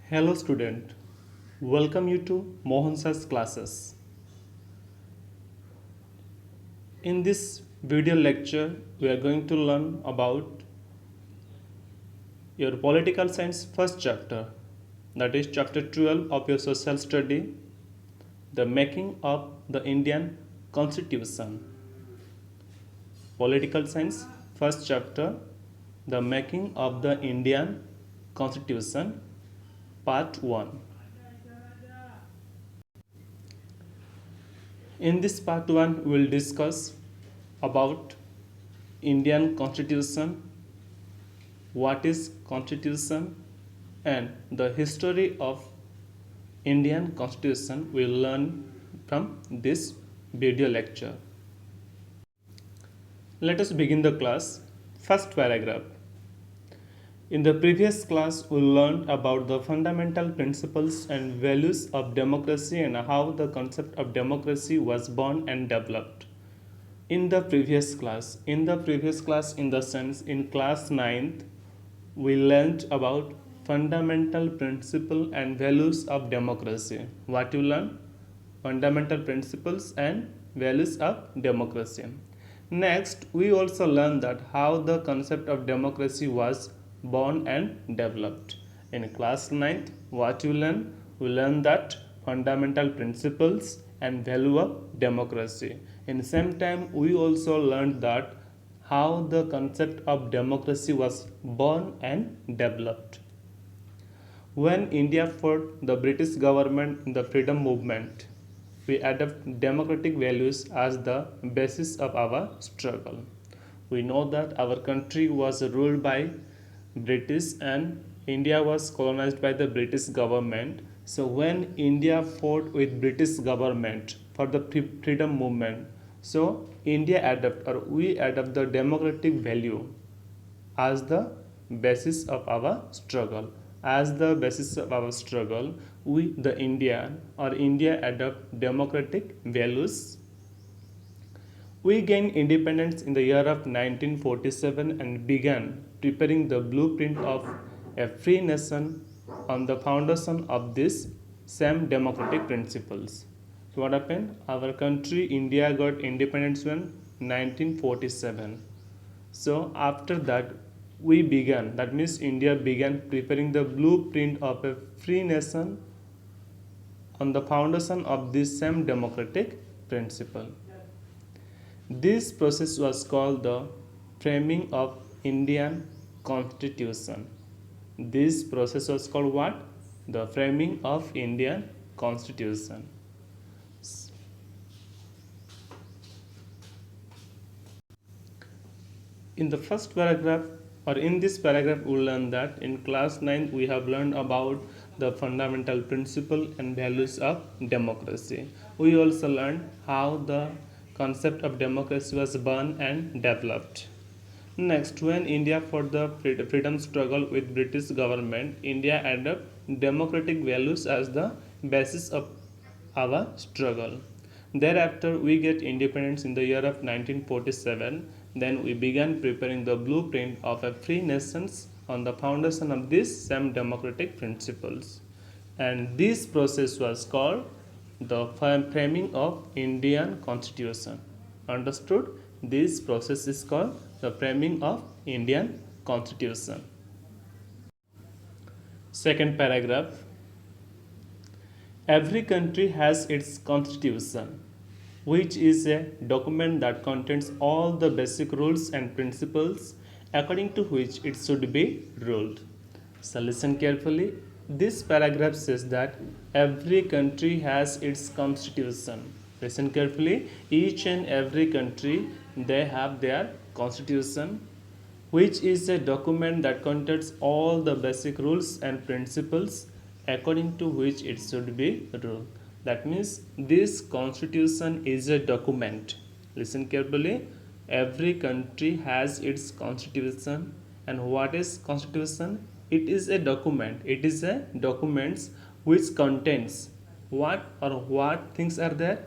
Hello student, welcome you to Mohan Sir's classes. In this video lecture, we are going to learn about your political science first chapter, that is chapter 12 of your social study, the making of the Indian Constitution. Political science first chapter, the making of the Indian Constitution, part 1. In this part 1, we will discuss about Indian Constitution, what is Constitution, and the history of Indian Constitution we will learn from this video lecture. Let us begin the class. First paragraph. In the previous class, we learned about the fundamental principles and values of democracy and how the concept of democracy was born and developed. In the previous class, in the sense in class 9th, we learned about fundamental principle and values of democracy. What you learn? Fundamental principles and values of democracy. Next, we also learned that how the concept of democracy was born and developed. In class 9th, what you learn? We learn that fundamental principles and value of democracy. In the same time, we also learned that how the concept of democracy was born and developed. When India fought the British government in the freedom movement, we adopt democratic values as the basis of our struggle. We know that our country was ruled by British and India was colonized by the British government. So when India fought with British government for the freedom movement, so we adopt the democratic value as the basis of our struggle. As the basis of our struggle, we the India adopt democratic values. We gained independence in the year of 1947 and began preparing the blueprint of a free nation on the foundation of these same democratic principles. So what happened? Our country, India, got independence when 1947. So after that, that means India began preparing the blueprint of a free nation on the foundation of this same democratic principle. This process was called the framing of Indian Constitution. This process was called what? The framing of Indian Constitution. In the first paragraph, or in this paragraph, we learn that in class 9 we have learned about the fundamental principle and values of democracy. We also learned how the concept of democracy was born and developed. Next, when India fought the freedom struggle with British government, India adopted democratic values as the basis of our struggle. Thereafter, we get independence in the year of 1947. Then we began preparing the blueprint of a free nation on the foundation of these same democratic principles. And this process was called the framing of Indian Constitution. Understood? This process is called the framing of Indian Constitution. Second paragraph. Every country has its constitution, which is a document that contains all the basic rules and principles according to which it should be ruled. So listen carefully. This paragraph says that every country has its constitution. Listen carefully. Each and every country, they have their constitution, which is a document that contains all the basic rules and principles according to which it should be ruled. That means this constitution is a document. Listen carefully. Every country has its constitution. And what is constitution? It is a document. It is a document which contains what things are there?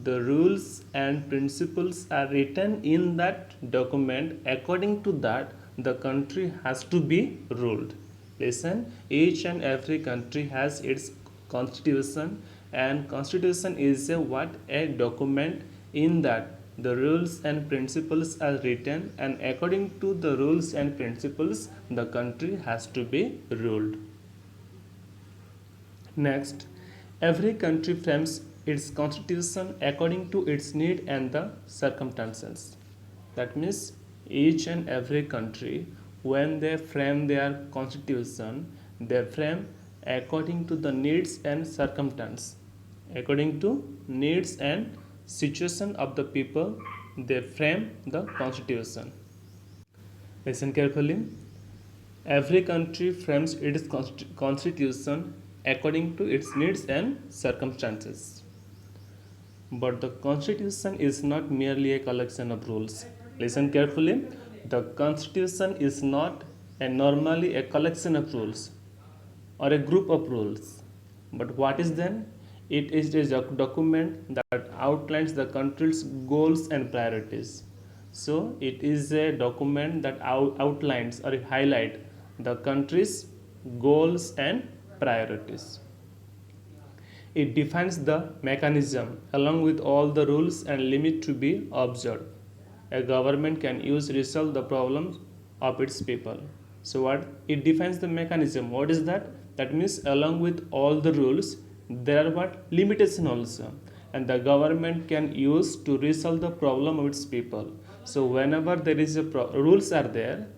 The rules and principles are written in that document. According to that, the country has to be ruled. Listen, each and every country has its constitution, and constitution is a document in that the rules and principles are written, and according to the rules and principles the country has to be ruled. Next, every country frames its constitution according to its need and the circumstances. That means each and every country, when they frame their constitution, they frame according to the needs and circumstance. According to needs and situation of the people, they frame the constitution. Listen carefully. Every country frames its constitution according to its needs and circumstances. But the constitution is not merely a collection of rules. Listen carefully. The constitution is not normally a collection of rules or a group of rules. But what is then? It is a document that outlines the country's goals and priorities. So it is a document that outlines or highlight the country's goals and priorities. It defines the mechanism along with all the rules and limits to be observed. A government can use resolve the problems of its people. So what it defines the mechanism. What is that? That means along with all the rules, there are what limitation also, and the government can use to resolve the problem of its people. So whenever there is a rules are there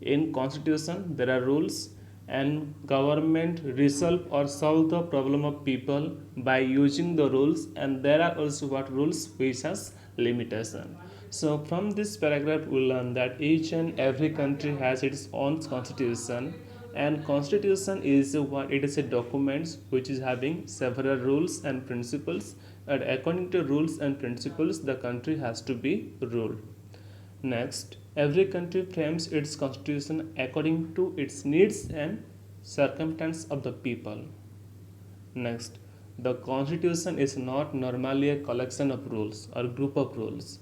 in constitution, there are rules, and government resolve or solve the problem of people by using the rules, and there are also what rules which has limitation. So from this paragraph we learn that each and every country has its own constitution, and constitution is what it is a document which is having several rules and principles, and according to rules and principles the country has to be ruled. Next, every country frames its constitution according to its needs and circumstance of the people. Next, the constitution is not normally a collection of rules or group of rules.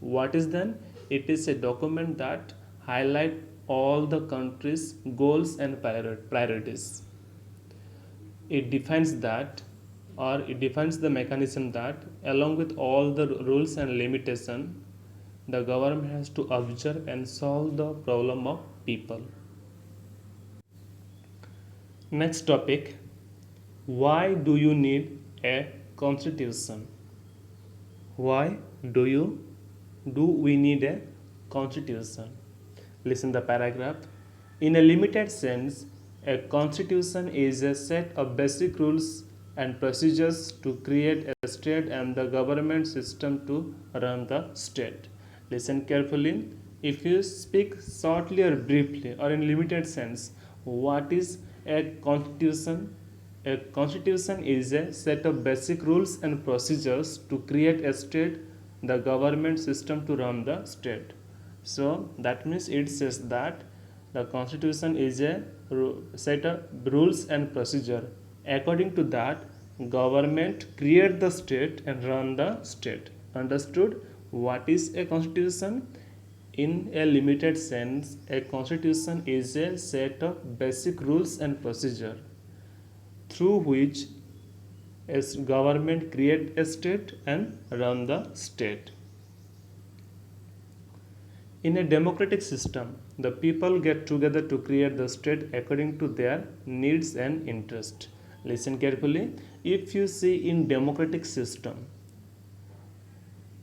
What is then? It is a document that highlight all the country's goals and priorities. It defines that, or it defines the mechanism that along with all the rules and limitation, the government has to observe and solve the problem of people. Next topic, why do you need a constitution? Why do we need a constitution? Listen the paragraph. In a limited sense, a constitution is a set of basic rules and procedures to create a state and the government system to run the state. Listen carefully. If you speak shortly or briefly or in limited sense, what is a constitution? A constitution is a set of basic rules and procedures to create a state, the government system to run the state. So that means it says that the constitution is a set of rules and procedure. According to that, government create the state and run the state. Understood? What is a constitution? In a limited sense, a constitution is a set of basic rules and procedure through which a government create a state and run the state. In a democratic system, the people get together to create the state according to their needs and interest. Listen carefully. If you see in democratic system,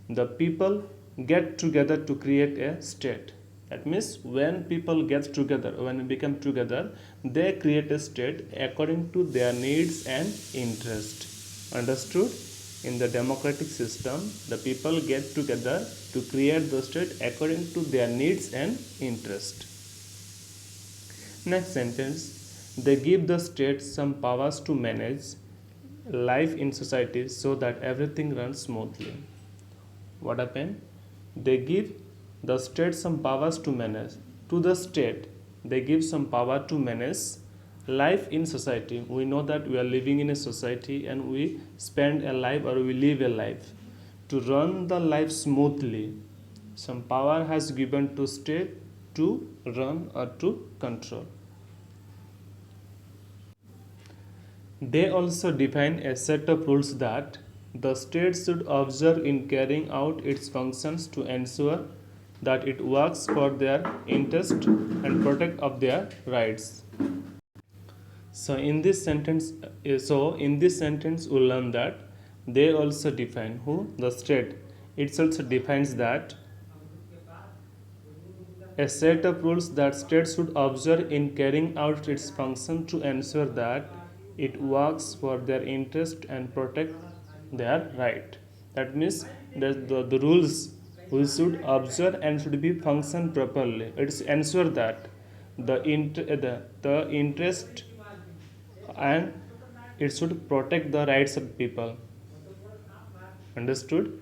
the people get together to create a state. That means when people get together, when they become together, they create a state according to their needs and interest. Understood? In the democratic system, the people get together to create the state according to their needs and interest. Next sentence, they give the state some powers to manage life in society so that everything runs smoothly. What happened? They give the state some powers to manage. To the state, they give some power to manage life in society. We know that we are living in a society and we spend a life or we live a life. To run the life smoothly, some power has given to state to run or to control. They also define a set of rules that the state should observe in carrying out its functions to ensure that it works for their interest and protect of their rights. So in this sentence, we learn that they also define who the state. It also defines that a set of rules that state should observe in carrying out its function to ensure that it works for their interest and protect their right. That means that the rules we should observe and should be function properly. It's ensure that the interest and it should protect the rights of people. Understood?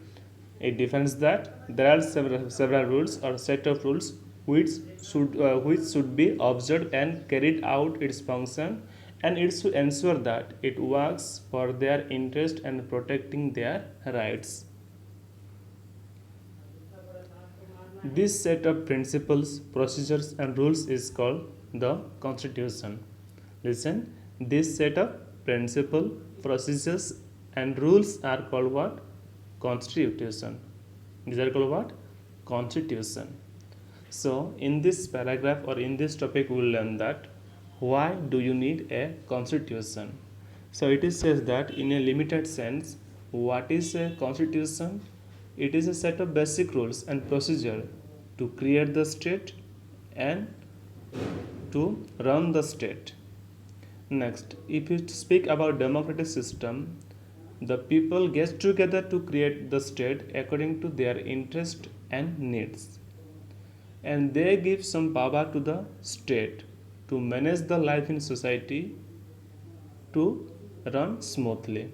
It defines that there are several rules or set of rules which should be observed and carried out its function, and it should ensure that it works for their interest and protecting their rights. This set of principles, procedures, and rules is called the Constitution. Listen, this set of principles, procedures, and rules are called what? Constitution. These are called what? Constitution. So, in this paragraph or in this topic, we will learn that why do you need a constitution? So, it is says that in a limited sense, what is a constitution? It is a set of basic rules and procedure to create the state and to run the state. Next, if you speak about democratic system, the people get together to create the state according to their interest and needs, and they give some power to the state to manage the life in society to run smoothly.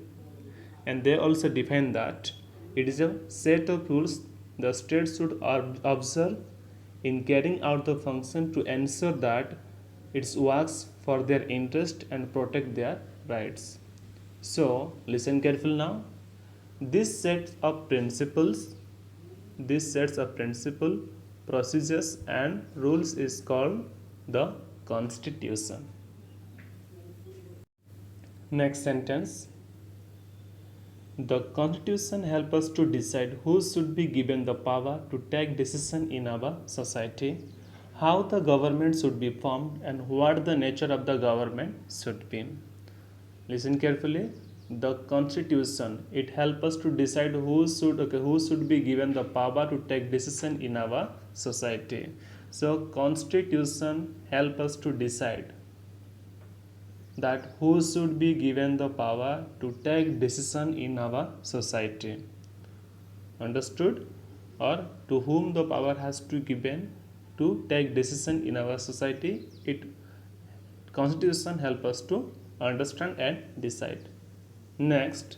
And they also define that it is a set of rules the state should observe in carrying out the function to ensure that it works for their interest and protect their rights. So, listen carefully now. This set of principles, this sets of principle, procedures, and rules is called the Constitution. Next sentence. The Constitution helps us to decide who should be given the power to take decision in our society, how the government should be formed, and what the nature of the government should be. Listen carefully. The Constitution, it helps us to decide who should be given the power to take decision in our society. So Constitution help us to decide that who should be given the power to take decision in our society. Understood? Or to whom the power has to given to take decision in our society. It Constitution help us to understand and decide. Next,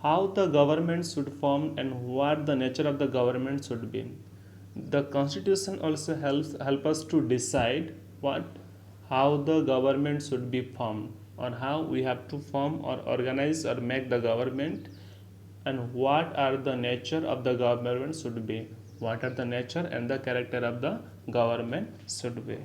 how the government should form and what the nature of the government should be. The Constitution also help us to decide how the government should be formed, or how we have to form or organize or make the government, and what are the nature of the government should be. What are the nature and the character of the government should be.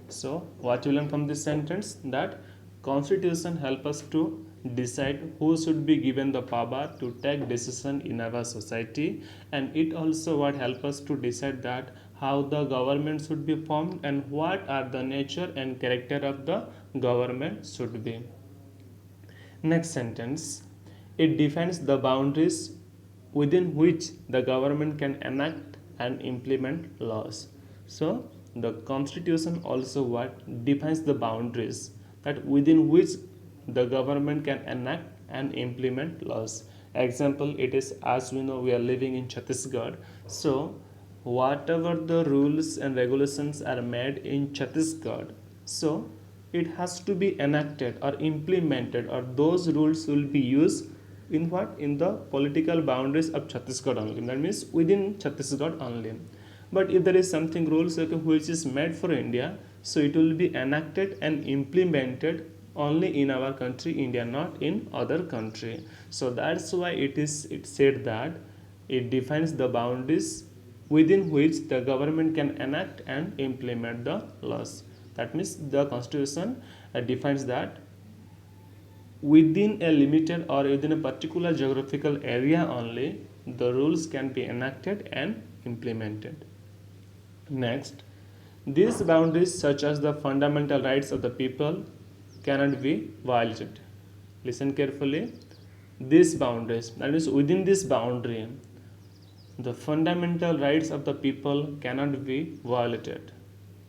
So, what you learn from this sentence, that Constitution help us to decide who should be given the power to take decision in our society, and it also what help us to decide that how the government should be formed and what are the nature and character of the government should be. Next sentence, it defines the boundaries within which the government can enact and implement laws. So the Constitution also what defines the boundaries that within which the government can enact and implement laws. Example, it is, as we know, we are living in Chhattisgarh. So whatever the rules and regulations are made in Chhattisgarh, so it has to be enacted or implemented, or those rules will be used in what, in the political boundaries of Chhattisgarh only. That means within Chhattisgarh only. But if there is something rules which is made for India, so it will be enacted and implemented only in our country India, not in other country. So that's why it said that it defines the boundaries within which the government can enact and implement the laws. That means the Constitution defines that within a limited or within a particular geographical area only, the rules can be enacted and implemented. Next, these boundaries, such as the fundamental rights of the people, cannot be violated. Listen carefully. These boundaries, that is, within this boundary, the fundamental rights of the people cannot be violated.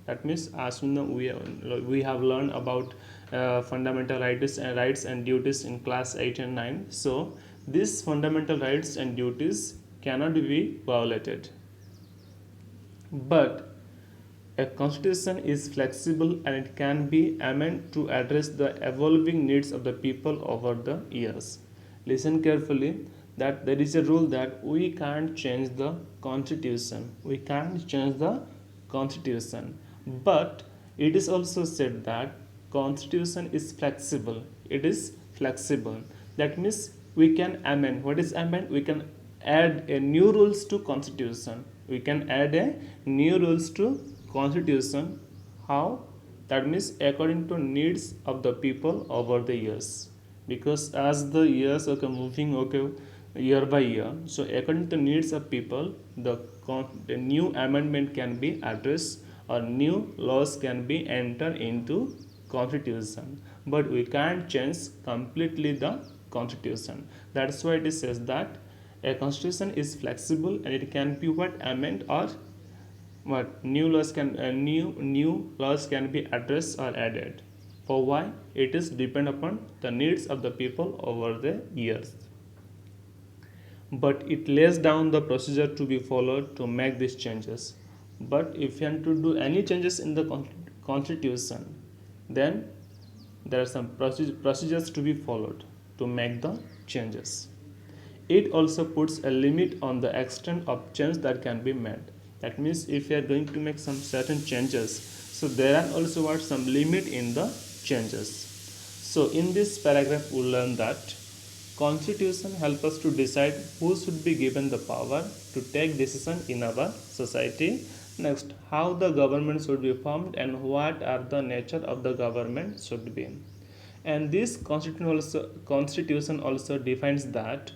That means, as we have learned about fundamental rights and duties in class 8 and 9. So, these fundamental rights and duties cannot be violated. But a constitution is flexible and it can be amended to address the evolving needs of the people over the years. Listen carefully, that there is a rule that we can't change the constitution. We can't change the constitution. But it is also said that constitution is flexible. It is flexible. That means we can amend. What is amend? We can add a new rules to constitution. We can add a new rules to constitution. How? That means according to needs of the people over the years. Because as the years are moving year by year, so according to needs of people, the new amendment can be addressed or new laws can be entered into constitution. But we can't change completely the constitution. That's why it says that a constitution is flexible and it can be amend or what new laws can be addressed or added. For why? It is depend upon the needs of the people over the years. But it lays down the procedure to be followed to make these changes. But if you want to do any changes in the constitution, then there are some procedures to be followed to make the changes. It also puts a limit on the extent of change that can be made. That means if you are going to make some certain changes, so there are also some limit in the changes. So in this paragraph we learn that constitution helps us to decide who should be given the power to take decision in our society. Next, how the government should be formed and what are the nature of the government should be. And this constitution also defines that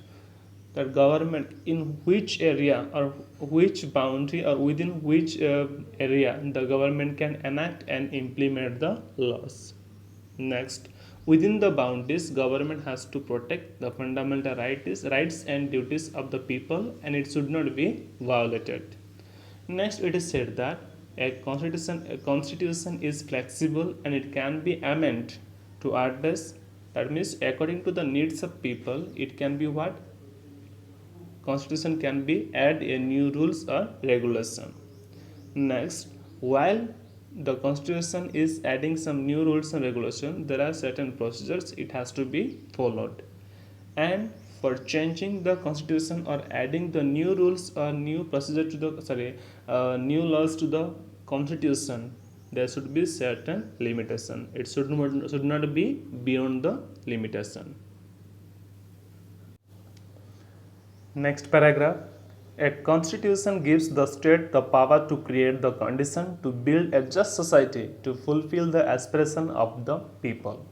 government in which area or which boundary or within which area the government can enact and implement the laws. Next, within the boundaries, government has to protect the fundamental rights and duties of the people, and it should not be violated. Next, it is said that a constitution is flexible and it can be amended to address. That means according to the needs of people, it can be what? Constitution can be add a new rules or regulation. Next, while the constitution is adding some new rules and regulation, there are certain procedures it has to be followed. And for changing the constitution or adding the new rules or new procedure to the new laws to the constitution, there should be certain limitation. It should not be beyond the limitation. Next paragraph. A constitution gives the state the power to create the condition to build a just society to fulfill the aspiration of the people.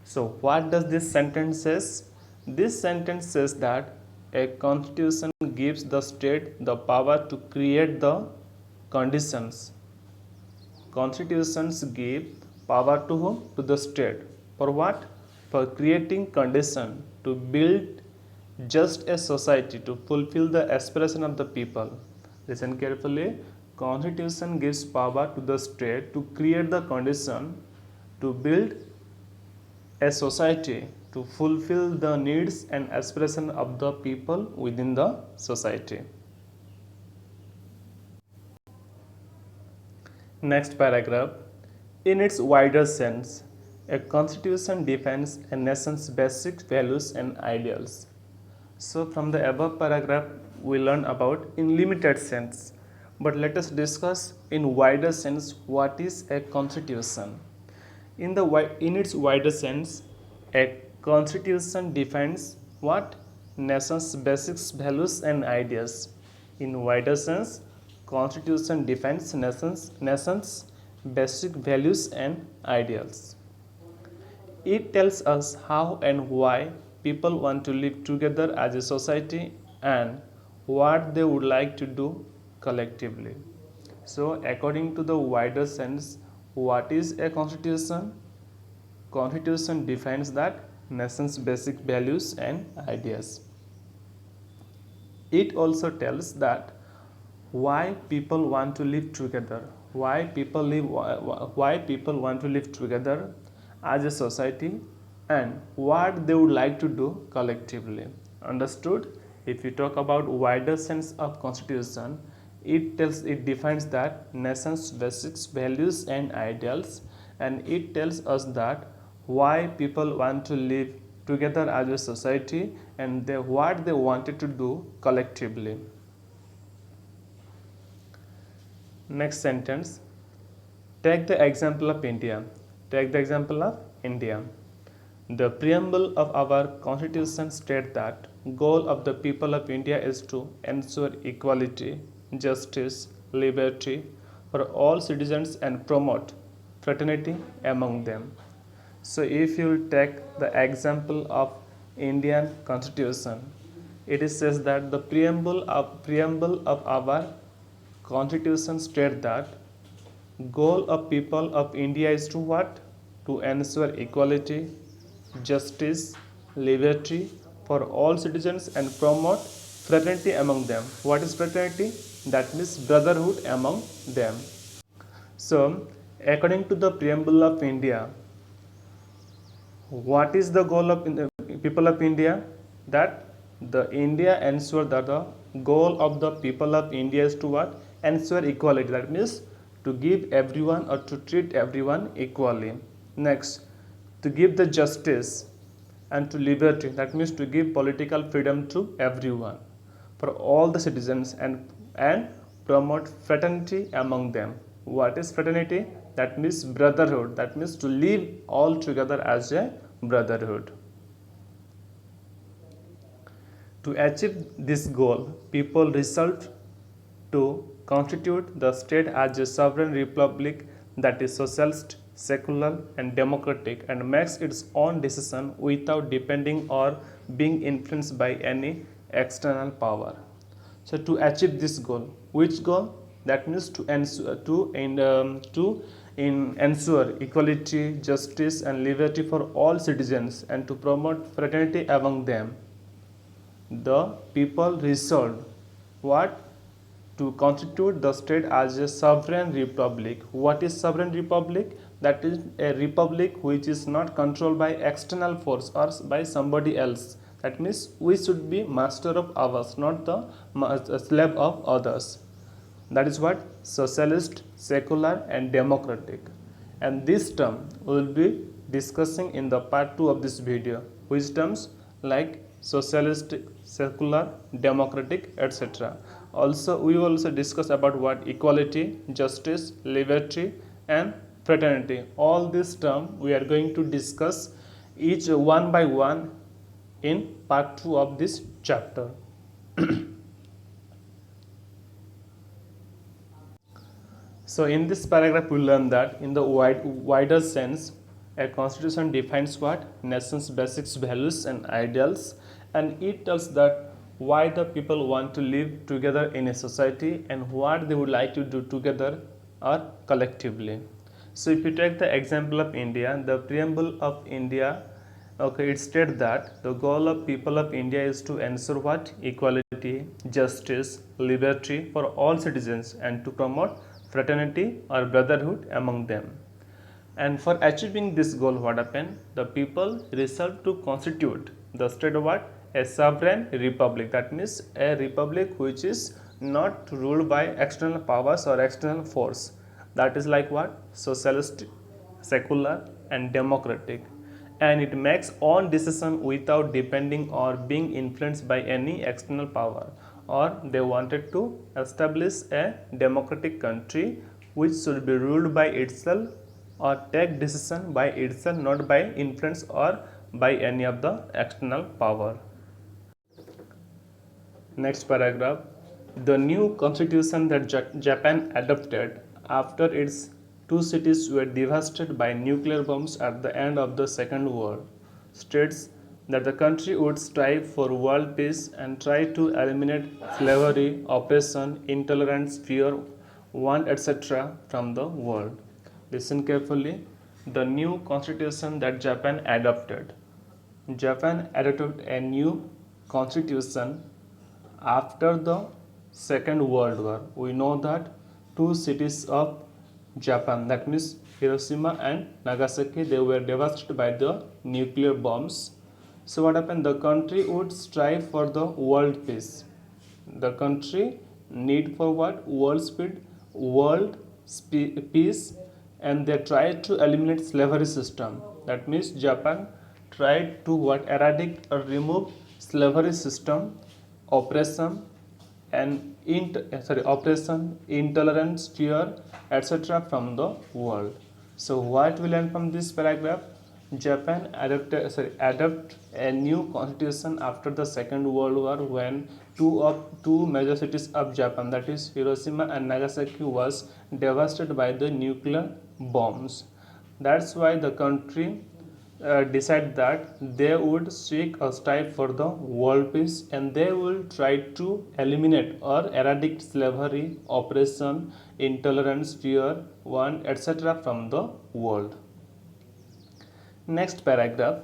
So what does this sentence says? This sentence says that a constitution gives the state the power to create the conditions. Constitutions give power to whom? To the state. For what? For creating condition to build just a society to fulfill the aspiration of the people. Listen carefully. Constitution gives power to the state to create the condition to build a society to fulfill the needs and aspiration of the people within the society. Next paragraph. In its wider sense, a constitution defines a nation's basic values and ideals. So from the above paragraph we learn about in limited sense, but let us discuss in wider sense what is a constitution. In its wider sense, a constitution defines what? Nation's basic values and ideas. In wider sense, constitution defines nation's basic values and ideals. It tells us how and why people want to live together as a society and what they would like to do collectively. So, according to the wider sense, what is a constitution? Constitution defines that nation's basic values and ideas. It also tells that why people want to live together, why people want to live together as a society, and what they would like to do collectively. Understood? If you talk about wider sense of constitution, it defines that nation's basic values and ideals, and it tells us that why people want to live together as a society and what they wanted to do collectively. Next sentence. Take the example of India. Take the example of India. The preamble of our constitution states that goal of the people of India is to ensure equality, justice, liberty for all citizens and promote fraternity among them. So if you take the example of Indian constitution, it says that the preamble of our constitution states that goal of people of India is to what? To ensure equality, justice, liberty for all citizens and promote fraternity among them. What is fraternity? That means brotherhood among them. So, according to the preamble of India, what is the goal of the people of India? That the India ensure that the goal of the people of India is to what? Ensure equality. That means to give everyone or to treat everyone equally. Next, to give the justice and to liberty. That means to give political freedom to everyone for all the citizens and promote fraternity among them. What is fraternity? That means brotherhood. That means to live all together as a brotherhood. To achieve this goal, people resolved to constitute the state as a sovereign republic that is socialist, secular, and democratic, and makes its own decision without depending or being influenced by any external power. So, to achieve this goal, which goal? That means to ensure equality, justice, and liberty for all citizens, and to promote fraternity among them. The people resolved what? To constitute the state as a sovereign republic. What is sovereign republic? That is a republic which is not controlled by external force or by somebody else. That means we should be master of ours, not the slave of others. That is what? Socialist, secular, and democratic. And this term we will be discussing in the part 2 of this video. Which terms? Like socialist, secular, democratic, etc. Also, we will also discuss about what? Equality, justice, liberty, and fraternity. All these terms we are going to discuss each one by one in part 2 of this chapter. So in this paragraph we learn that in the wider sense, a constitution defines what? Nation's basic values and ideals, and it tells that why the people want to live together in a society and what they would like to do together or collectively. So if you take the example of India, the preamble of India, okay, it states that the goal of people of India is to ensure what? Equality, justice, liberty for all citizens, and to promote fraternity or brotherhood among them. And for achieving this goal, what happened? The people resolved to constitute the state of what? A sovereign republic. That means a republic which is not ruled by external powers or external force. That is like what? Socialist, secular, and democratic. And it makes own decision without depending or being influenced by any external power. Or they wanted to establish a democratic country which should be ruled by itself or take decision by itself, not by influence or by any of the external power. Next paragraph. The new constitution that Japan adopted after its two cities were devastated by nuclear bombs at the end of the Second War, states that the country would strive for world peace and try to eliminate slavery, oppression, intolerance, fear, want, etc. from the world. Listen carefully. The new constitution that Japan adopted. Japan adopted a new constitution after the Second World War. We know that two cities of Japan, that means Hiroshima and Nagasaki, they were devastated by the nuclear bombs. So what happened? The country would strive for the world peace. The country need for what? World peace, and they tried to eliminate slavery system. That means Japan tried to what? Eradicate or remove slavery system, oppression, and oppression, intolerance, fear, etc. from the world. So what we learn from this paragraph? Japan adopt a new constitution after the Second World War when two major cities of Japan, that is Hiroshima and Nagasaki, was devastated by the nuclear bombs. That's why the country decide that they would seek or strive for the world peace, and they will try to eliminate or eradicate slavery, oppression, intolerance, fear, want, etc. from the world. Next paragraph.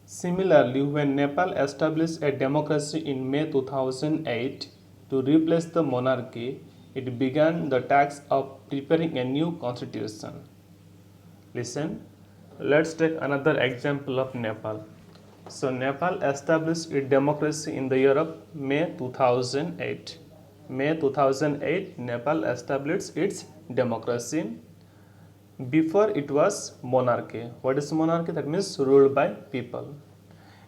Similarly, when Nepal established a democracy in May 2008 to replace the monarchy, it began the task of preparing a new constitution. Listen, let's take another example of Nepal. So, Nepal established its democracy in the year of May 2008. May 2008, Nepal established its democracy. Before it was monarchy. What is monarchy? That means ruled by people.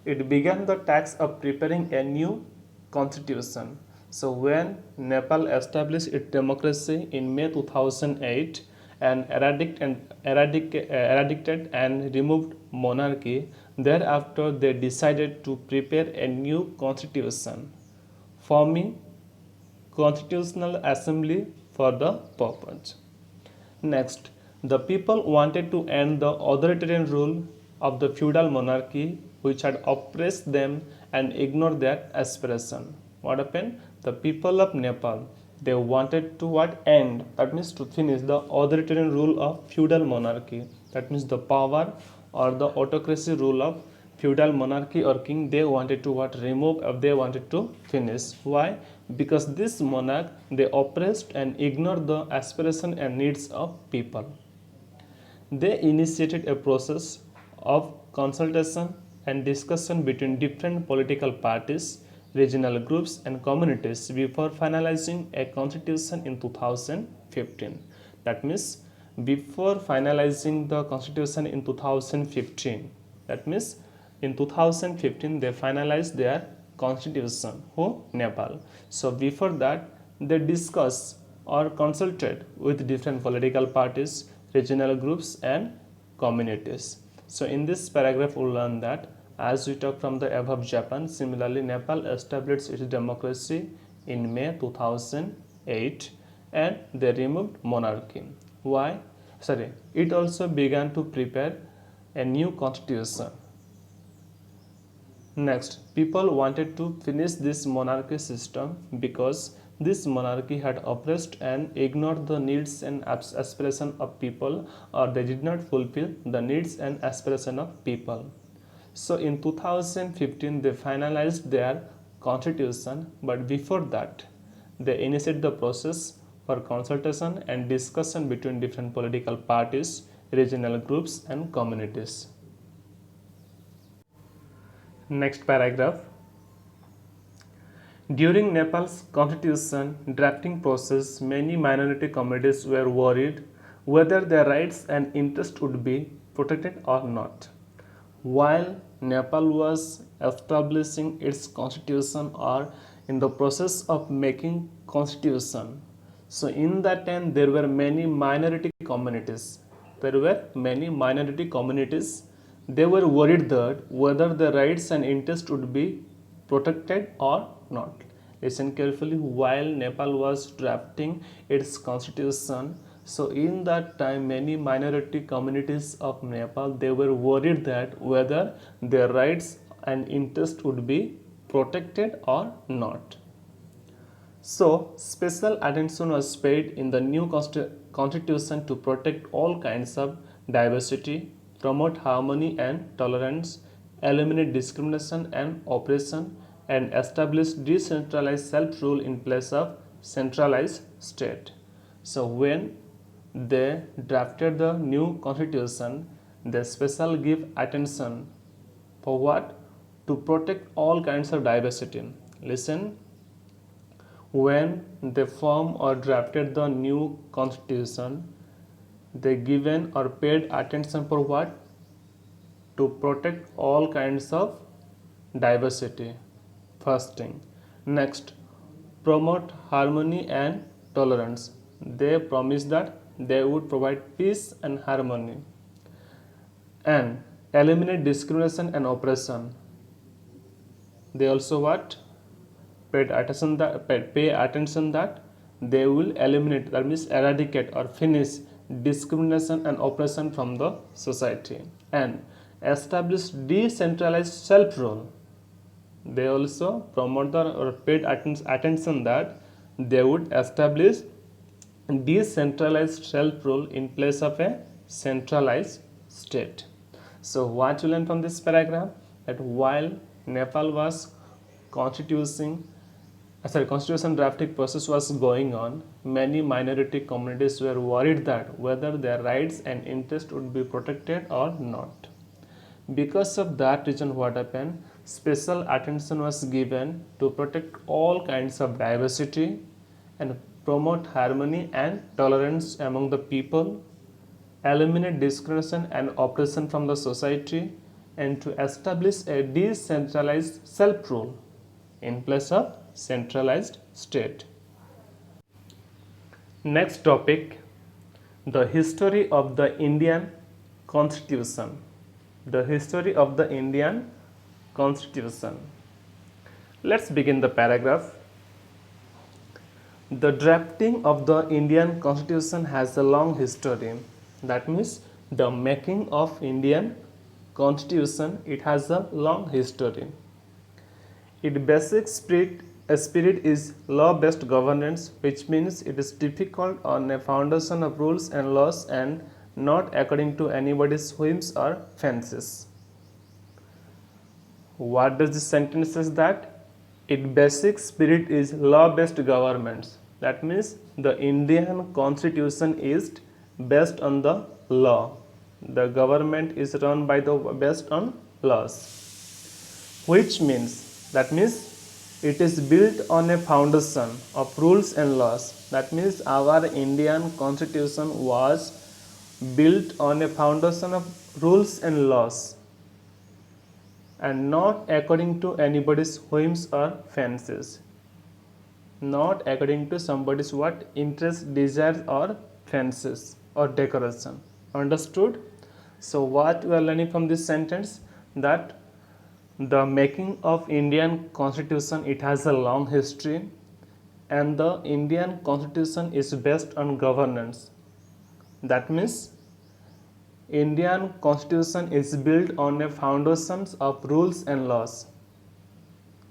It began the task of preparing a new constitution. So when Nepal established its democracy in May 2008 and eradicated and removed monarchy, thereafter they decided to prepare a new constitution, forming constitutional assembly for the purpose. Next, the people wanted to end the authoritarian rule of the feudal monarchy which had oppressed them and ignored their aspiration. What happened? The people of Nepal, they wanted to what? End, that means to finish the authoritarian rule of feudal monarchy. That means the power or the autocracy rule of feudal monarchy or king, they wanted to what? Remove, or they wanted to finish. Why? Because this monarch, they oppressed and ignored the aspiration and needs of people. They initiated a process of consultation and discussion between different political parties, regional groups, and communities before finalizing a constitution in 2015. That means before finalizing the constitution in 2015, that means in 2015 they finalized their constitution. Who? Nepal. So before that they discussed or consulted with different political parties, regional groups, and communities. So in this paragraph we'll learn that as we talk from the above Japan, similarly Nepal established its democracy in May 2008 and they removed monarchy. Why? It also began to prepare a new constitution. Next, people wanted to finish this monarchy system because this monarchy had oppressed and ignored the needs and aspirations of people, or they did not fulfill the needs and aspirations of people. So in 2015 they finalized their constitution, but before that they initiated the process for consultation and discussion between different political parties, regional groups, and communities. Next paragraph. During Nepal's constitution drafting process, many minority communities were worried whether their rights and interests would be protected or not. While Nepal was establishing its constitution or in the process of making constitution, so in that time there were many minority communities. They were worried that whether their rights and interests would be protected or not. Listen carefully. While Nepal was drafting its constitution, So in that time, many minority communities of Nepal, they were worried that whether their rights and interests would be protected or not. So special attention was paid in the new constitution to protect all kinds of diversity, promote harmony and tolerance, eliminate discrimination and oppression, and establish decentralized self-rule in place of centralized state. So when they drafted the new constitution, they special give attention for what? To protect all kinds of diversity. Listen, when they formed or drafted the new constitution, they given or paid attention for what? To protect all kinds of diversity. First thing. Next, promote harmony and tolerance. They promised that they would provide peace and harmony and eliminate discrimination and oppression. They also what? Pay attention that they will eliminate, that means eradicate or finish discrimination and oppression from the society, and establish decentralized self-rule. They also promote or paid attention that they would establish decentralized self-rule in place of a centralized state. So what you learn from this paragraph? That while Nepal was constitution drafting process was going on, many minority communities were worried that whether their rights and interests would be protected or not. Because of that reason, what happened? Special attention was given to protect all kinds of diversity and promote harmony and tolerance among the people, eliminate discrimination and oppression from the society, and to establish a decentralized self-rule in place of centralized state. Next topic, the history of the Indian Constitution. The history of the Indian Constitution. Let's begin the paragraph. The drafting of the Indian Constitution has a long history. That means the making of Indian Constitution, it has a long history. Its basic spirit is law-based governance, which means it is difficult on a foundation of rules and laws and not according to anybody's whims or fancies. What does this sentence say? That its basic spirit is law-based governments. That means the Indian Constitution is based on the law. The government is run by based on laws, which means, that means it is built on a foundation of rules and laws. That means our Indian Constitution was built on a foundation of rules and laws and not according to anybody's whims or fancies, not according to somebody's what? Interest, desires or fancies or decoration. Understood? So what we are learning from this sentence? That the making of Indian Constitution, it has a long history, and the Indian Constitution is based on governance. That means Indian Constitution is built on a foundations of rules and laws,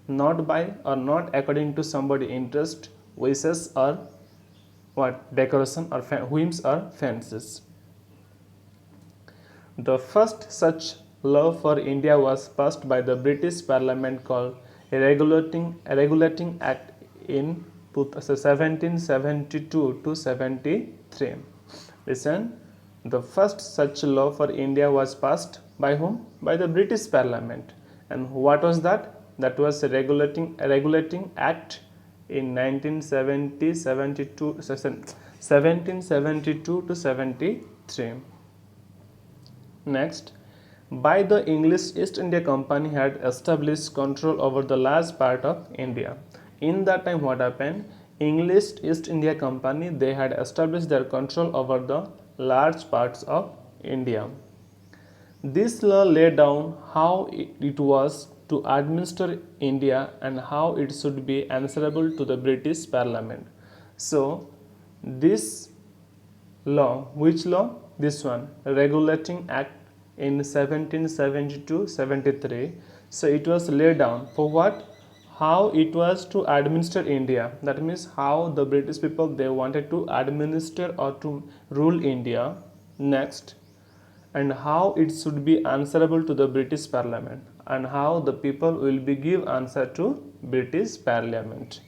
not by or not according to somebody's interest, wishes or what? Decoration or whims or fancies. The first such law for India was passed by the British Parliament called Regulating Act in 1772 to 73. Listen, the first such law for India was passed by whom? By the British Parliament. And what was that? That was a Regulating Act in 1772 to 73. Next, by the English East India Company had established control over the large part of India. In that time, what happened? English East India Company, they had established their control over the large parts of India. This law laid down how it was to administer India and how it should be answerable to the British Parliament. So, this law. Which law? This one, Regulating Act in 1772-73. So it was laid down for what? How it was to administer India. That means how the British people they wanted to administer or to rule India. Next, and how it should be answerable to the British Parliament, and how the people will be give answer to British Parliament.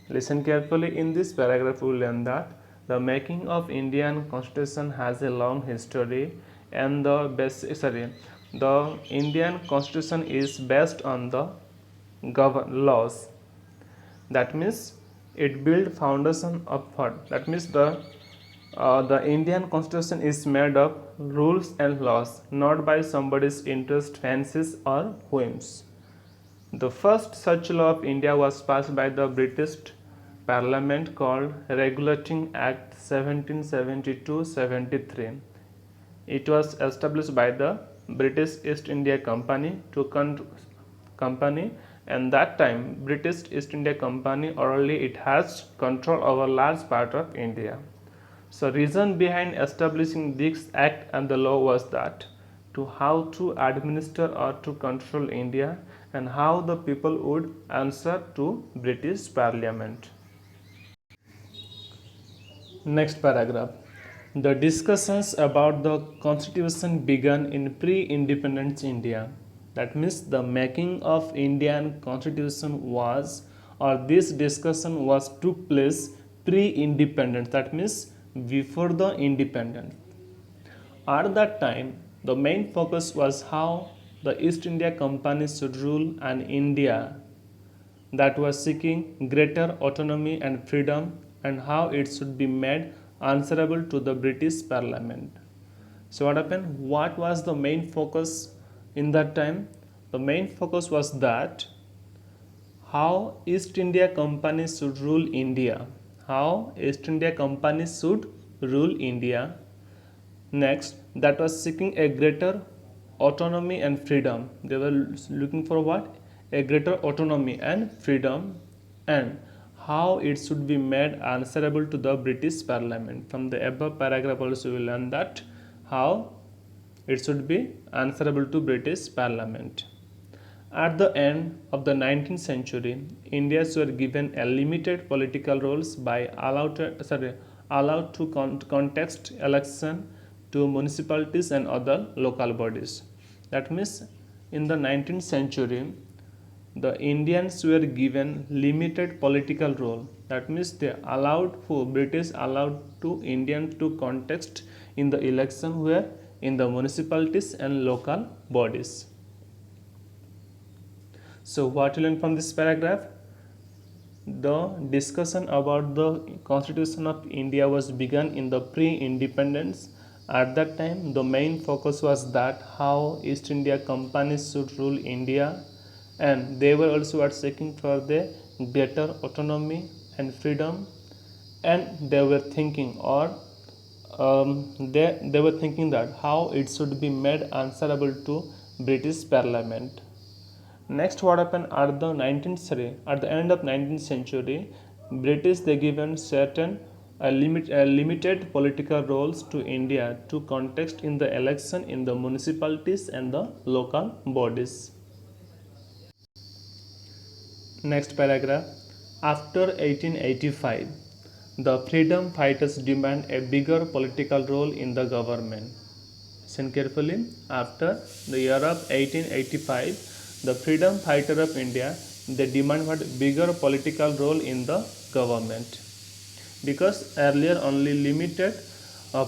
Listen carefully. In this paragraph, we will learn that the making of Indian Constitution has a long history, and the Indian Constitution is based on the laws. That means it built foundation of what? That means the Indian Constitution is made of rules and laws, not by somebody's interest, fancies, or whims. The first such law of India was passed by the British Parliament called Regulating Act 1772-73. It was established by the British East India Company and that time British East India Company orally it has control over large part of India. So reason behind establishing this act and the law was that to how to administer or to control India and how the people would answer to British Parliament. Next paragraph. The discussions about the constitution began in pre-independence India. That means the making of Indian constitution was or this discussion was took place pre-independence. That means before the independence. At that time, the main focus was how the East India Company should rule an India that was seeking greater autonomy and freedom and how it should be made answerable to the British Parliament. So what happened? What was the main focus in that time? The main focus was that how East India Company should rule India. How East India Company should rule India. Next, that was seeking a greater autonomy and freedom. They were looking for what? A greater autonomy and freedom, and how it should be made answerable to the British Parliament. From the above paragraph also we will learn that how it should be answerable to British Parliament. At the end of the 19th century, Indians were given a limited political roles by allowed to contest election to municipalities and other local bodies. That means in the 19th century, the Indians were given limited political role. That means they allowed for British allowed to Indians to contest in the election where in the municipalities and local bodies. So what you learn from this paragraph? The discussion about the Constitution of India was begun in the pre-independence. At that time, the main focus was that how East India Company should rule India, and they were also seeking for the greater autonomy and freedom, and they were thinking they were thinking that how it should be made answerable to British Parliament. Next, what happened at the 19th century? At the end of 19th century, British they given certain limited political roles to India to contest in the election in the municipalities and the local bodies. Next paragraph. After 1885, the freedom fighters demand a bigger political role in the government. Listen carefully. After the year of 1885, the freedom fighter of India they demand what bigger political role in the government, because earlier only limited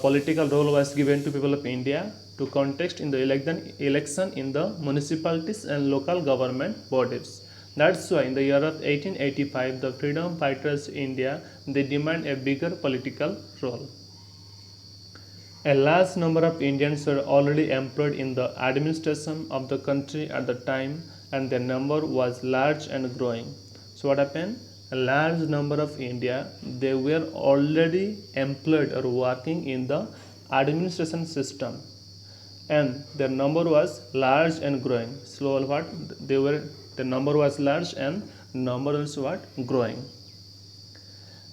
political role was given to people of India to contest in the election in the municipalities and local government bodies. That's why in the year of 1885 the freedom fighters India they demand a bigger political role. A large number of Indians were already employed in the administration of the country at the time, and their number was large and growing. So what happened? A large number of India they were already employed or working in the administration system, and their number was large and growing. So what the number was large and number also what growing.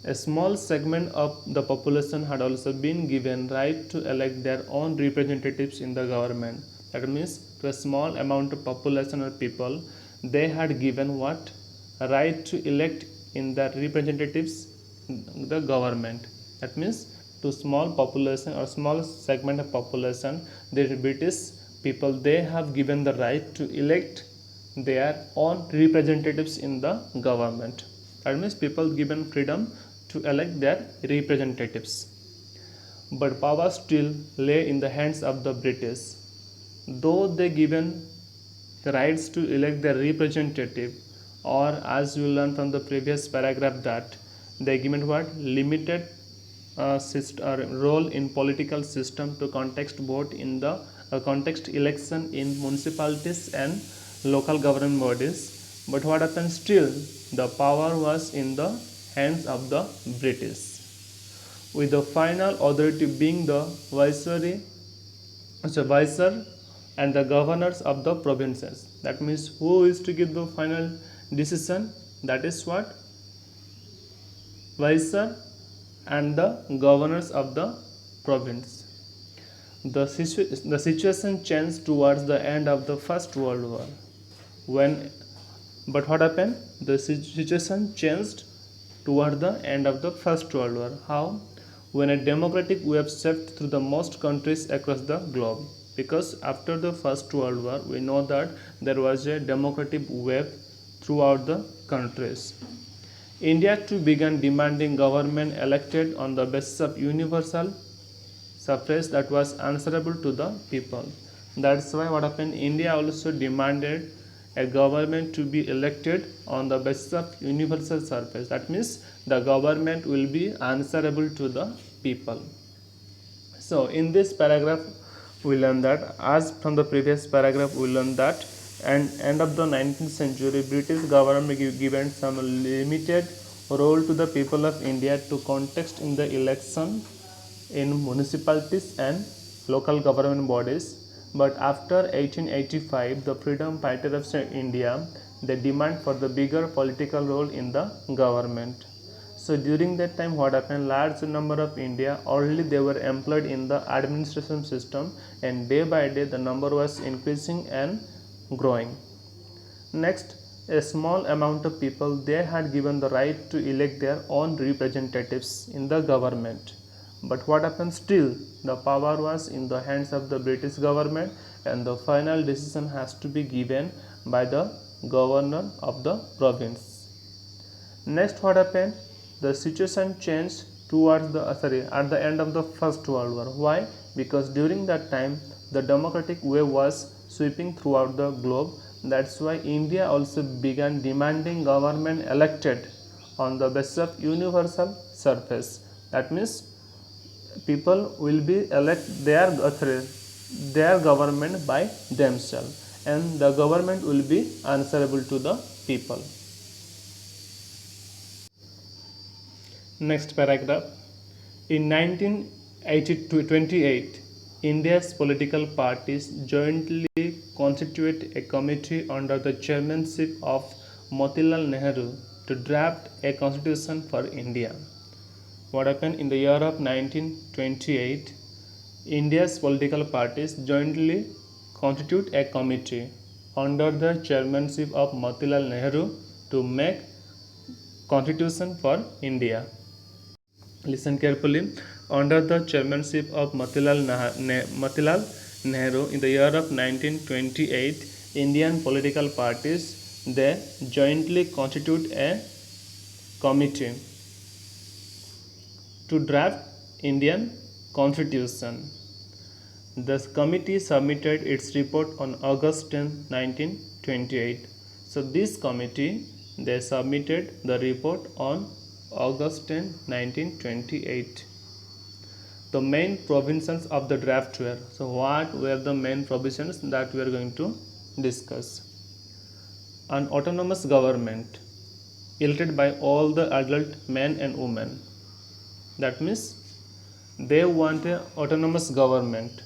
A small segment of the population had also been given right to elect their own representatives in the government. That means to a small amount of population or people, they had given what? Right to elect in the representatives in the government. That means to small population or small segment of population, the British people, they have given the right to elect their own representatives in the government. That means people given freedom to elect their representatives. But power still lay in the hands of the British. Though they given the rights to elect their representative, or as you learn from the previous paragraph that they given what? Limited role in political system to context vote in the context election in municipalities and local government bodies. But what happened? Still the power was in the hands of the British, with the final authority being the viceroy and the governors of the provinces. That means who is to give the final decision? That is what? Viceroy and the governors of the province. The situation changed towards the end of the First World War. But what happened? The situation changed toward the end of the First World War. How? When a democratic wave swept through the most countries across the globe. Because after the First World War, we know that there was a democratic wave throughout the countries. India too began demanding government elected on the basis of universal suffrage that was answerable to the people. That's why what happened? India also demanded a government to be elected on the basis of universal suffrage. That means the government will be answerable to the people. So in this paragraph we learn that, as from the previous paragraph we learn that, and end of the 19th century British government given some limited role to the people of India to contest in the election in municipalities and local government bodies. But after 1885, the freedom fighters of India, they demand for the bigger political role in the government. So during that time what happened? Large number of India already they were employed in the administration system, and day by day the number was increasing and growing. Next, a small amount of people, they had given the right to elect their own representatives in the government. But what happened? Still the power was in the hands of the British government, and the final decision has to be given by the governor of the province. Next what happened? The situation changed towards the at the end of the First World War. Why? Because during that time the democratic wave was sweeping throughout the globe. That's why India also began demanding government elected on the basis of universal suffrage. That means people will be elect their government by themselves, and the government will be answerable to the people. Next paragraph. In 1928, India's political parties jointly constituted a committee under the chairmanship of Motilal Nehru to draft a constitution for India. What happened? In the year of 1928, India's political parties jointly constitute a committee under the chairmanship of Motilal Nehru to make constitution for India. Listen carefully. Under the chairmanship of Motilal Nehru, in the year of 1928, Indian political parties, they jointly constitute a committee to draft Indian constitution. This committee submitted its report on August 10, 1928. So this committee, they submitted the report on August 10, 1928. The main provisions of the draft were, so what were the main provisions that we are going to discuss? An autonomous government elected by all the adult men and women. That means they want an autonomous government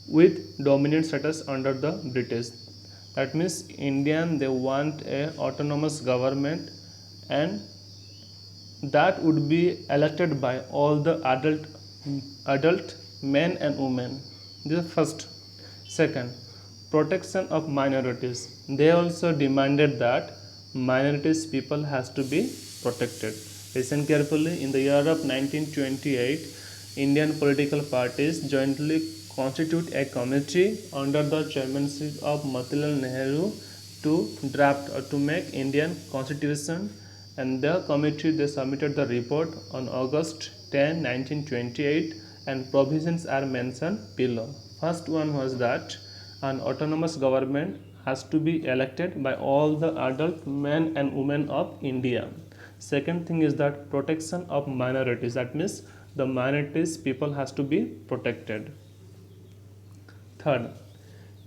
with dominant status under the British. That means Indian, they want a autonomous government, and that would be elected by all the adult men and women. This is first. Second, protection of minorities. They also demanded that minorities people has to be protected. Listen carefully. In the year of 1928, Indian political parties jointly constitute a committee under the chairmanship of Motilal Nehru to draft or to make Indian constitution, and the committee they submitted the report on August 10, 1928, and provisions are mentioned below. First one was that an autonomous government has to be elected by all the adult men and women of India. Second thing is that protection of minorities, that means the minorities people has to be protected. Third,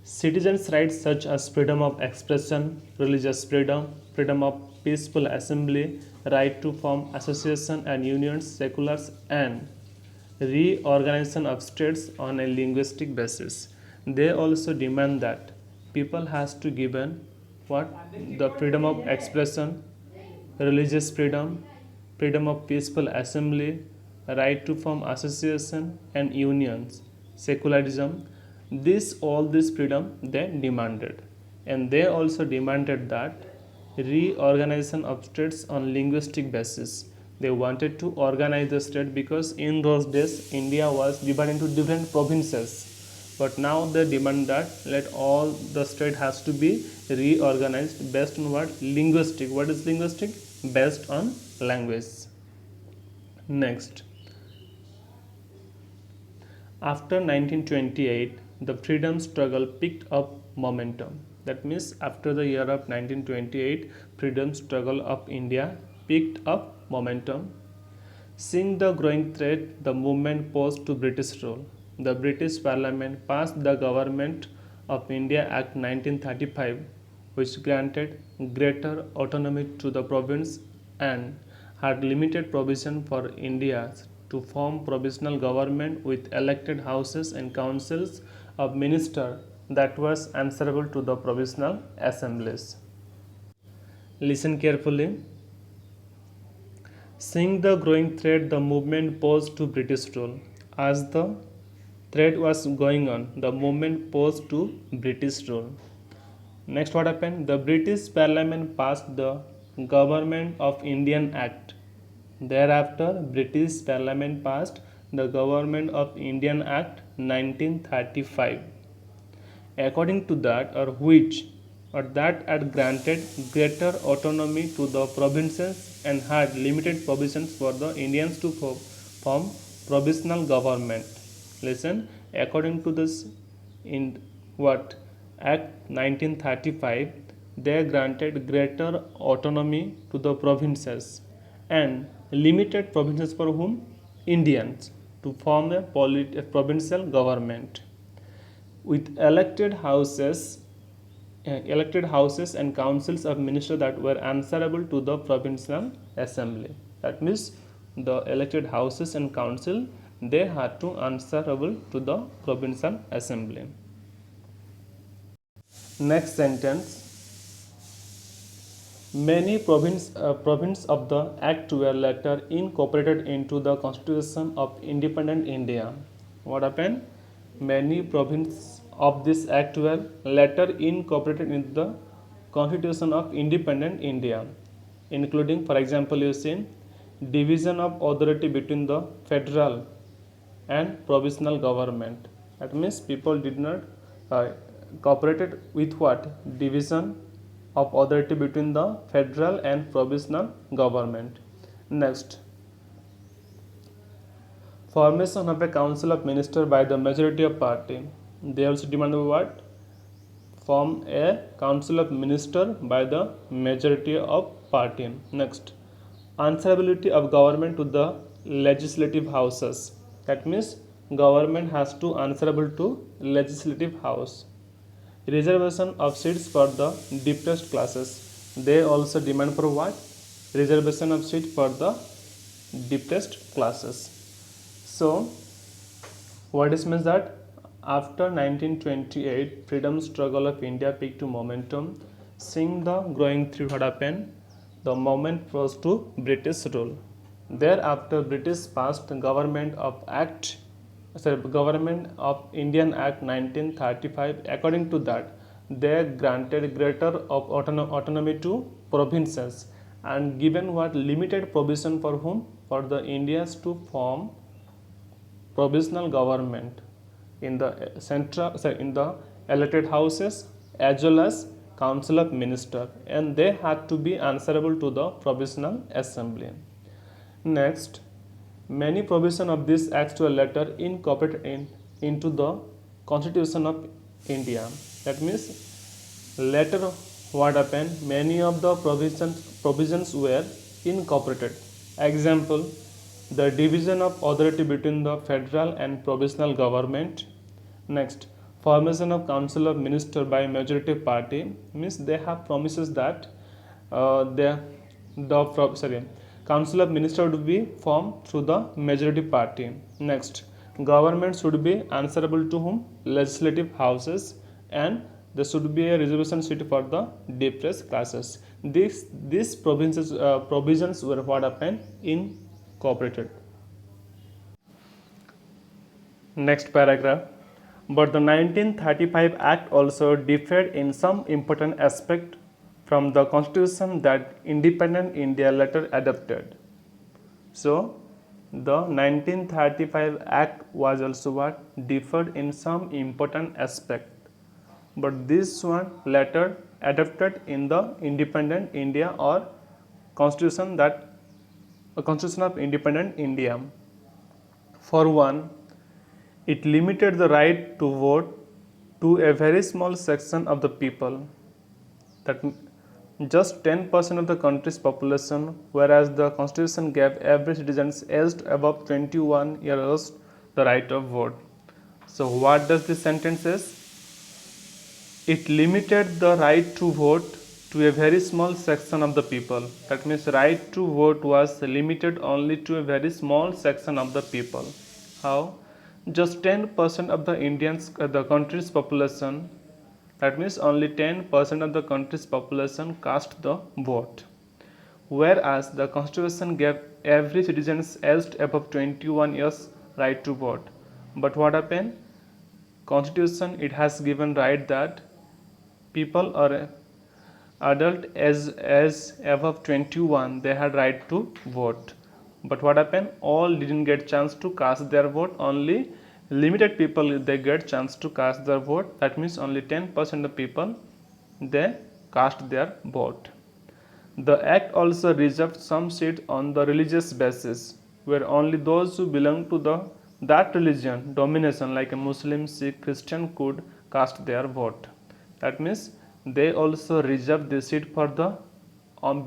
citizens' rights such as freedom of expression, religious freedom, freedom of peaceful assembly, right to form associations and unions, seculars, and reorganization of states on a linguistic basis. They also demand that people has to given what the freedom of expression, religious freedom, freedom of peaceful assembly, right to form association and unions, secularism. This freedom they demanded, and they also demanded that reorganization of states on linguistic basis. They wanted to organize the state because in those days India was divided into different provinces. But now they demand that let all the state has to be reorganized based on what? Linguistic. What is linguistic? Based on language. Next. After 1928, the freedom struggle picked up momentum. That means after the year of 1928, freedom struggle of India picked up momentum. Seeing the growing threat, the movement posed to British rule. The British Parliament passed the Government of India Act 1935, which granted greater autonomy to the province and had limited provision for India to form provisional government with elected houses and councils of ministers that was answerable to the provisional assemblies. Listen carefully. Seeing the growing threat, the movement posed to British rule. As the threat was going on, the movement posed to British rule. Next, what happened? The British Parliament passed the Government of Indian Act. Thereafter, British Parliament passed the Government of Indian Act 1935. According to that, that had granted greater autonomy to the provinces and had limited provisions for the Indians to form provisional government. Listen, according to this in what Act 1935, they granted greater autonomy to the provinces and limited provinces for whom? Indians to form a provincial government with elected houses and councils of ministers that were answerable to the provincial assembly. That means the elected houses and council they had to answerable to the provincial assembly. Next sentence. Many provinces of the Act were later incorporated into the Constitution of Independent India. What happened? Many provinces of this Act were later incorporated into the Constitution of Independent India, including, for example, you see division of authority between the federal and provisional government. That means people did not cooperated with what? Division of authority between the federal and provisional government. Next, formation of a council of ministers by the majority of party. They also demanded what? Form a council of ministers by the majority of party. Next, answerability of government to the legislative houses. That means government has to answerable to legislative house. Reservation of seats for the depressed classes. They also demand for what? Reservation of seats for the depressed classes. So, what this means that after 1928, freedom struggle of India picked to momentum. Seeing the growing threat, what happened? The movement was to British rule. Thereafter, British passed Government of Indian Act 1935. According to that, they granted greater of autonomy to provinces and given what limited provision for whom? For the Indians to form provisional government in the in the elected houses as well as council of minister, and they had to be answerable to the provisional assembly. Next, many provisions of this acts were later incorporated into the constitution of India. That means later what happened, many of the provisions were incorporated. Example, the division of authority between the federal and provisional government. Next, formation of council of minister by majority party, means they have promises that council of minister would be formed through the majority party. Next, government should be answerable to whom? Legislative houses, and there should be a reservation seat for the depressed classes. These provisions were what happened incorporated. Next paragraph. But the 1935 Act also differed in some important aspect from the constitution that independent India later adopted. So, the 1935 Act was also what? Differed in some important aspect. But this one later adopted in the independent India or constitution of independent India. For one, it limited the right to vote to a very small section of the people, that just 10% of the country's population, whereas the constitution gave every citizen aged above 21 years the right of vote. So what does this sentence says? It limited the right to vote to a very small section of the people. That means right to vote was limited only to a very small section of the people. How? Just 10% of the the country's population, that means only 10% of the country's population cast the vote, whereas the constitution gave every citizen aged above 21 years right to vote. But what happened? Constitution, it has given right that people are adult as above 21, they had right to vote. But what happened? All didn't get chance to cast their vote. Only limited people they get chance to cast their vote. That means only 10% of people they cast their vote. The act also reserved some seats on the religious basis, where only those who belong to that religion domination, like a Muslim, Sikh, Christian, could cast their vote. That means they also reserved the seat for the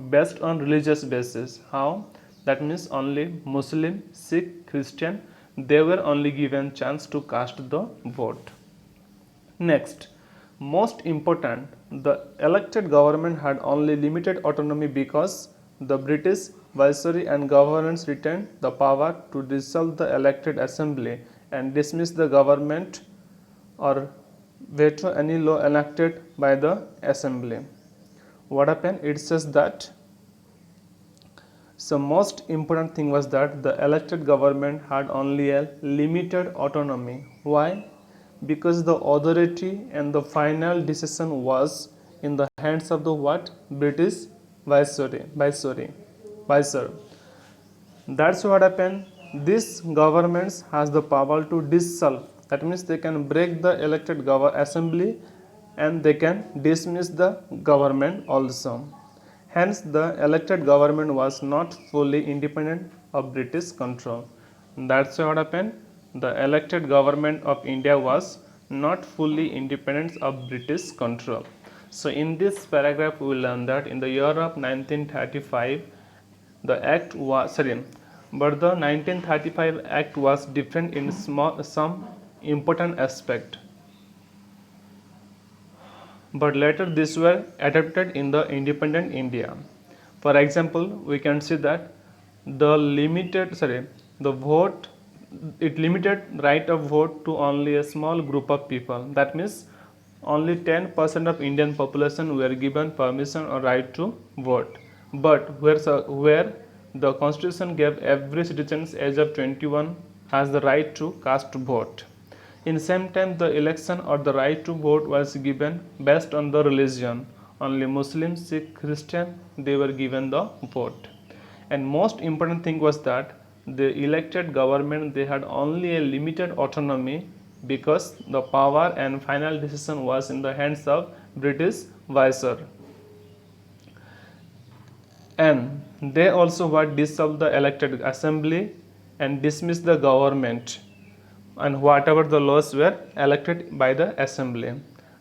based on religious basis. How? That means only Muslim, Sikh, Christian, they were only given chance to cast the vote. Next, most important, the elected government had only limited autonomy because the British viceroy and governors retained the power to dissolve the elected assembly and dismiss the government or veto any law enacted by the assembly. What happened? It says that so most important thing was that the elected government had only a limited autonomy. Why? Because the authority and the final decision was in the hands of the what? British viceroy. That's what happened. This government has the power to dissolve. That means they can break the elected assembly and they can dismiss the government also. Hence, the elected government was not fully independent of British control. That's what happened. The elected government of India was not fully independent of British control. So, in this paragraph, we will learn that in the year of 1935, the act was but the 1935 act was different in some important aspect. But later these were adopted in the independent India. For example, we can see that the vote, it limited right of vote to only a small group of people. That means only 10% of Indian population were given permission or right to vote. But where the constitution gave every citizen age of 21 has the right to cast vote. In same time, the election or the right to vote was given based on the religion. Only Muslims, Sikh, Christian, they were given the vote. And most important thing was that the elected government, they had only a limited autonomy because the power and final decision was in the hands of British Viceroy. And they also were dissolve the elected assembly and dismiss the government and whatever the laws were elected by the assembly.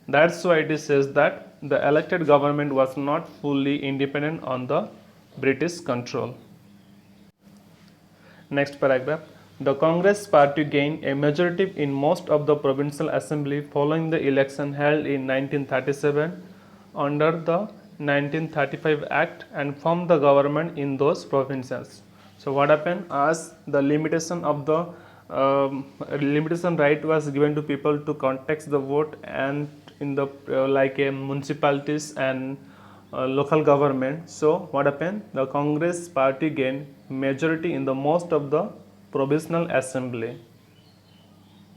That's why it says that the elected government was not fully independent on the British control. Next paragraph. The Congress party gained a majority in most of the provincial assembly following the election held in 1937 under the 1935 Act and formed the government in those provinces. So what happened as the limitation of the limitation right was given to people to contest the vote and in the like municipalities and local government. So what happened? The Congress party gained majority in the most of the provincial assembly,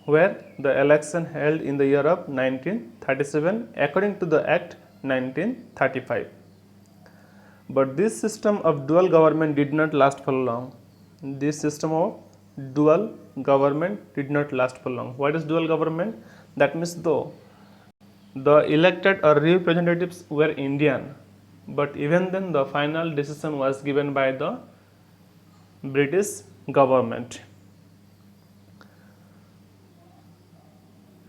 where the election held in the year of 1937 according to the Act 1935. But this system of dual government did not last for long. This system of dual government did not last for long. What is dual government? That means though the elected or representatives were Indian, but even then the final decision was given by the British government.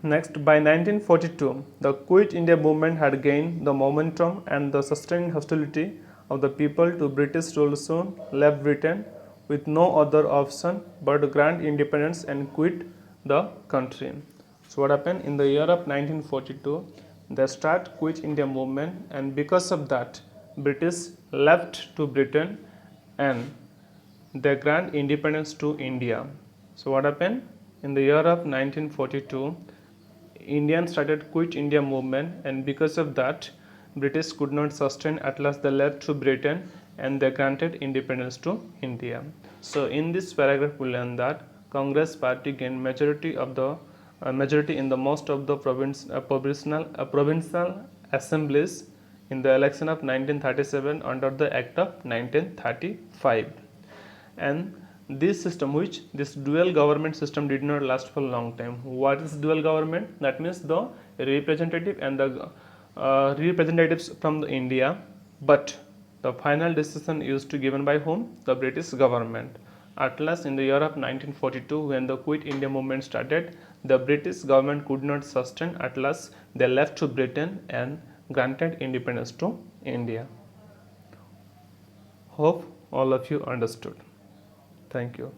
Next, by 1942, the Quit India movement had gained the momentum and the sustained hostility of the people to British rule soon left Britain with no other option but to grant independence and quit the country. So what happened in the year of 1942? They start Quit India movement, and because of that, British left to Britain and they grant independence to India. So what happened in the year of 1942? Indians started Quit India movement, and because of that, British could not sustain. At last, they left to Britain and they granted independence to India. So in this paragraph, we learn that Congress party gained majority of the majority in the most of the provincial assemblies in the election of 1937 under the Act of 1935. And this system, this dual government system, did not last for a long time. What is dual government? That means the representative and the representatives from the India, but the final decision used to given by whom? The British government. At last, in the year of 1942, when the Quit India movement started, the British government could not sustain. At last, they left to Britain and granted independence to India. Hope all of you understood. Thank you.